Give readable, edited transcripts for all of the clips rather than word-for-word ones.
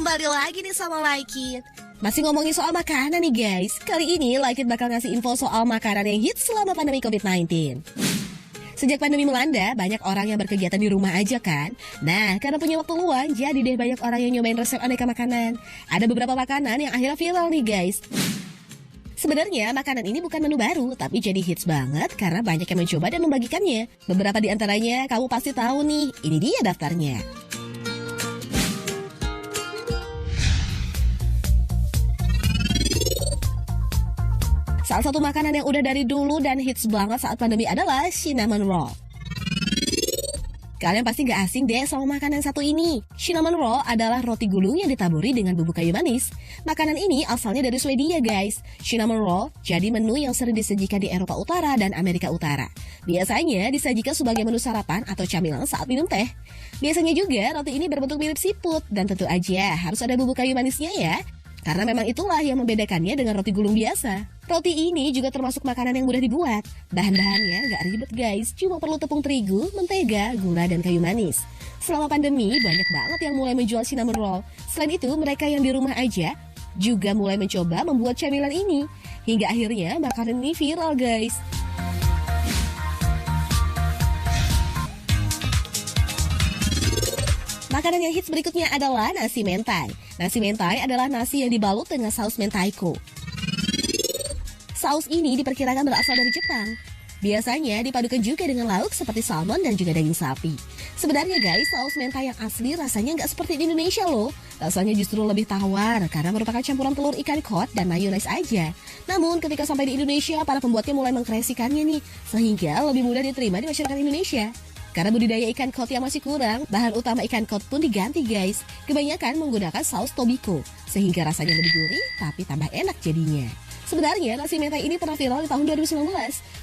Kembali lagi nih sama Laikit. Masih ngomongin soal makanan nih guys. Kali ini Laikit bakal ngasih info soal makanan yang hits selama pandemi COVID-19. Sejak pandemi melanda, banyak orang yang berkegiatan di rumah aja kan. Nah, karena punya waktu luang, jadi deh banyak orang yang nyobain resep aneka makanan. Ada beberapa makanan yang akhirnya viral nih guys. Sebenarnya makanan ini bukan menu baru, tapi jadi hits banget karena banyak yang mencoba dan membagikannya. Beberapa di antaranya kamu pasti tahu nih, ini dia daftarnya. Salah satu makanan yang udah dari dulu dan hits banget saat pandemi adalah cinnamon roll. Kalian pasti gak asing deh sama makanan satu ini. Cinnamon roll adalah roti gulung yang ditaburi dengan bubuk kayu manis. Makanan ini asalnya dari Swedia guys. Cinnamon roll jadi menu yang sering disajikan di Eropa Utara dan Amerika Utara. Biasanya disajikan sebagai menu sarapan atau camilan saat minum teh. Biasanya juga roti ini berbentuk mirip siput dan tentu aja harus ada bubuk kayu manisnya ya. Karena memang itulah yang membedakannya dengan roti gulung biasa. Roti ini juga termasuk makanan yang mudah dibuat. Bahan-bahannya gak ribet guys, cuma perlu tepung terigu, mentega, gula, dan kayu manis. Selama pandemi, banyak banget yang mulai menjual cinnamon roll. Selain itu, mereka yang di rumah aja juga mulai mencoba membuat camilan ini. Hingga akhirnya makanan ini viral guys. Makanan yang hits berikutnya adalah nasi mentai. Nasi mentai adalah nasi yang dibalut dengan saus mentaiko. Saus ini diperkirakan berasal dari Jepang. Biasanya dipadukan juga dengan lauk seperti salmon dan juga daging sapi. Sebenarnya guys, saus mentai yang asli rasanya nggak seperti di Indonesia loh. Rasanya justru lebih tawar karena merupakan campuran telur ikan kod dan mayones aja. Namun ketika sampai di Indonesia, para pembuatnya mulai mengkreasikannya nih, sehingga lebih mudah diterima di masyarakat Indonesia. Karena budidaya ikan kod yang masih kurang, bahan utama ikan kod pun diganti guys. Kebanyakan menggunakan saus tobiko, sehingga rasanya lebih gurih tapi tambah enak jadinya. Sebenarnya nasi mentai ini pernah viral di tahun 2019,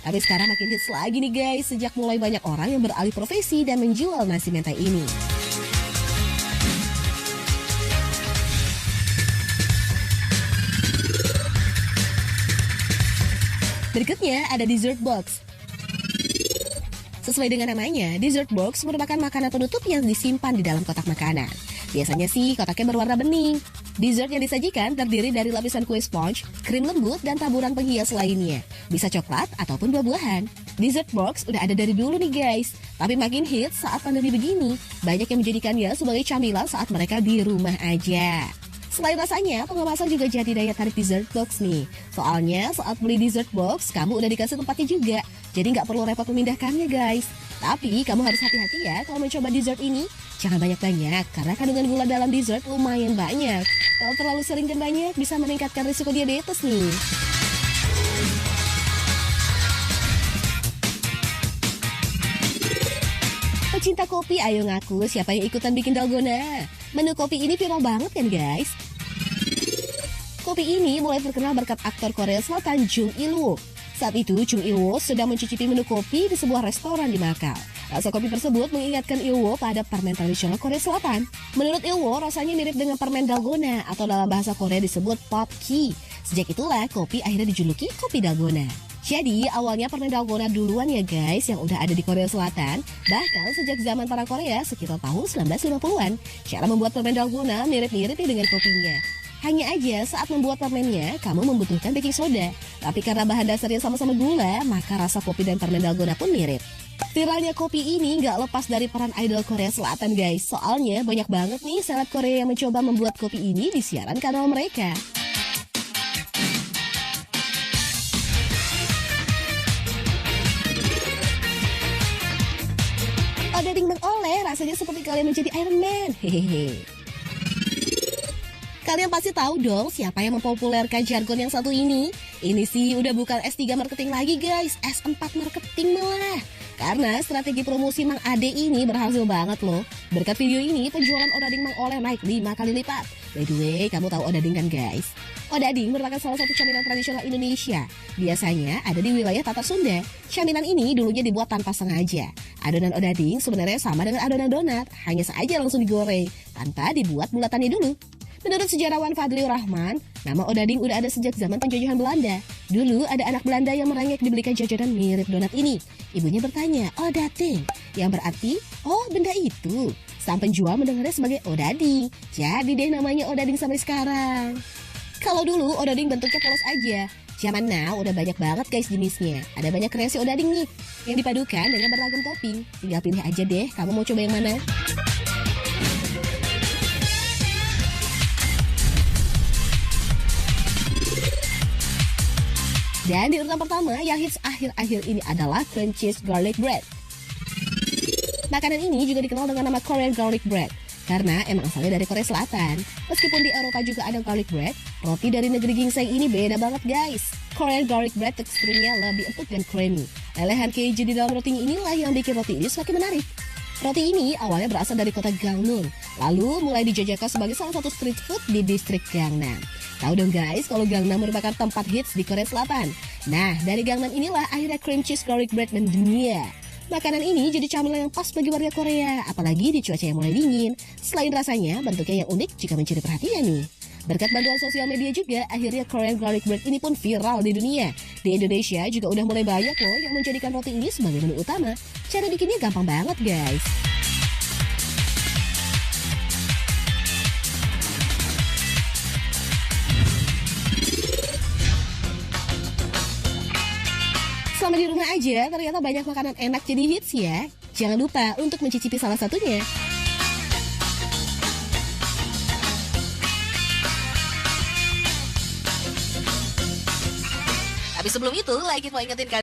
tapi sekarang makin hits lagi nih guys, sejak mulai banyak orang yang beralih profesi dan menjual nasi mentai ini. Berikutnya ada dessert box. Sesuai dengan namanya, dessert box merupakan makanan penutup yang disimpan di dalam kotak makanan. Biasanya sih kotaknya berwarna bening. Dessert yang disajikan terdiri dari lapisan kue sponge, krim lembut, dan taburan penghias lainnya. Bisa coklat ataupun buah-buahan. Dessert box udah ada dari dulu nih guys, tapi makin hits saat pandemi begini. Banyak yang menjadikannya sebagai camilan saat mereka di rumah aja. Selain rasanya, pengemasan juga jadi daya tarik dessert box nih. Soalnya saat beli dessert box, kamu udah dikasih tempatnya juga. Jadi nggak perlu repot memindahkannya guys. Tapi kamu harus hati-hati ya kalau mencoba dessert ini. Jangan banyak-banyak, karena kandungan gula dalam dessert lumayan banyak. Kalau terlalu sering dan banyak, bisa meningkatkan risiko diabetes nih. Pecinta kopi, ayo ngaku siapa yang ikutan bikin dalgona. Menu kopi ini viral banget kan guys? Kopi ini mulai terkenal berkat aktor Korea Selatan Jung Il-woo. Saat itu Jung Il-woo sedang mencicipi menu kopi di sebuah restoran di Makau. Rasa kopi tersebut mengingatkan Il-woo pada permen tradisional Korea Selatan. Menurut Il-woo, rasanya mirip dengan permen dalgona atau dalam bahasa Korea disebut popki. Sejak itulah kopi akhirnya dijuluki kopi dalgona. Jadi awalnya permen dalgona duluan ya guys yang udah ada di Korea Selatan. Bahkan sejak zaman para Korea sekitar tahun 1950-an. Cara membuat permen dalgona mirip-mirip dengan kopinya. Hanya aja saat membuat permennya kamu membutuhkan baking soda. Tapi karena bahan dasarnya sama-sama gula, maka rasa kopi dan permen dalgona pun mirip. Viralnya kopi ini nggak lepas dari peran idol Korea Selatan guys. Soalnya banyak banget nih seleb Korea yang mencoba membuat kopi ini di siaran kanal mereka. Odading Bang Oleh rasanya seperti kalian menjadi Iron Man. Hehehe. Kalian pasti tahu dong siapa yang mempopulerkan jargon yang satu ini. Ini sih udah bukan S3 marketing lagi guys, S4 marketing malah. Karena strategi promosi Mang Ade ini berhasil banget loh. Berkat video ini, penjualan odading Mang Oleh naik 5 kali lipat. By the way, kamu tahu odading kan guys? Odading merupakan salah satu camilan tradisional Indonesia. Biasanya ada di wilayah Tatar Sunda. Camilan ini dulunya dibuat tanpa sengaja. Adonan odading sebenarnya sama dengan adonan donat, hanya saja langsung digoreng, tanpa dibuat bulatannya dulu. Menurut sejarawan Fadliur Rahman, nama odading udah ada sejak zaman penjajahan Belanda. Dulu ada anak Belanda yang merengek dibelikan jajanan mirip donat ini. Ibunya bertanya, "Oh dating?" Yang berarti, "Oh benda itu." Sang penjual mendengarnya sebagai odading. Jadi deh namanya odading sampai sekarang. Kalau dulu odading bentuknya polos aja. Zaman now udah banyak banget guys jenisnya. Ada banyak kreasi odading nih yang dipadukan dengan beragam topping. Tinggal pilih aja deh kamu mau coba yang mana. Dan di urutan pertama yang hits akhir-akhir ini adalah cream cheese garlic bread. Makanan ini juga dikenal dengan nama Korean garlic bread karena emang asalnya dari Korea Selatan. Meskipun di Eropa juga ada garlic bread, roti dari negeri ginseng ini beda banget guys. Korean garlic bread teksturnya lebih empuk dan creamy. Lelehan keju di dalam rotinya inilah yang bikin roti ini semakin menarik. Roti ini awalnya berasal dari kota Gangneung, lalu mulai dijajakan sebagai salah satu street food di distrik Gangnam. Tahu dong guys, kalau Gangnam merupakan tempat hits di Korea Selatan. Nah, dari Gangnam inilah akhirnya cream cheese garlic bread mendunia. Makanan ini jadi camilan yang pas bagi warga Korea, apalagi di cuaca yang mulai dingin. Selain rasanya, bentuknya yang unik jika mencuri perhatian nih. Berkat bantuan sosial media juga, akhirnya Korean garlic bread ini pun viral di dunia. Di Indonesia juga udah mulai banyak loh yang menjadikan roti ini sebagai menu utama. Cara bikinnya gampang banget guys. Selama di rumah aja, ternyata banyak makanan enak jadi hits ya. Jangan lupa untuk mencicipi salah satunya. Tapi sebelum itu, like mau ingetin kalian.